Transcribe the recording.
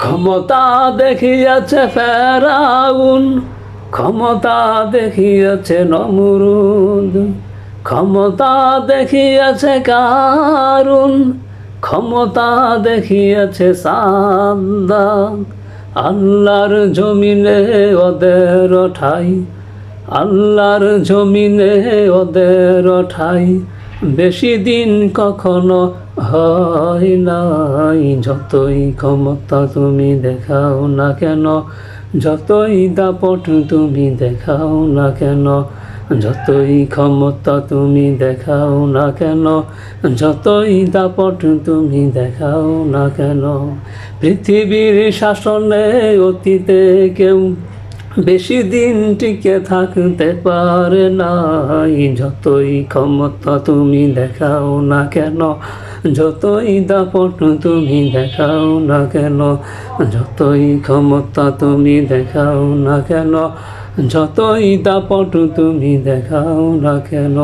ক্ষমতা দেখিয়াছে ফেরাউন, ক্ষমতা দেখিয়াছে নমরুদ, ক্ষমতা দেখিয়াছে কারুন, ক্ষমতা দেখিয়াছে সাদ্দাত। আল্লাহর জমিনে ওদের ঠাই, আল্লাহর জমিনে ওদের ঠাই, বেশি দিন কখনো হয় নাই। যতই ক্ষমতা তুমি দেখাও না কেন, যতই দাপট তুমি দেখাও না কেন, যতই ক্ষমতা তুমি দেখাও না কেন, যতই দাপট তুমি দেখাও না কেন, পৃথিবীর শাসনে অতীতে কেউ বেশি দিন টিকে থাকতে পারে নাই। যতই ক্ষমতা তুমি দেখাও না কেন, যতই দাপট তুমি দেখাও না কেন, যতই ক্ষমতা তুমি দেখাও না কেন, যতই দাপট তুমি দেখাও না কেন।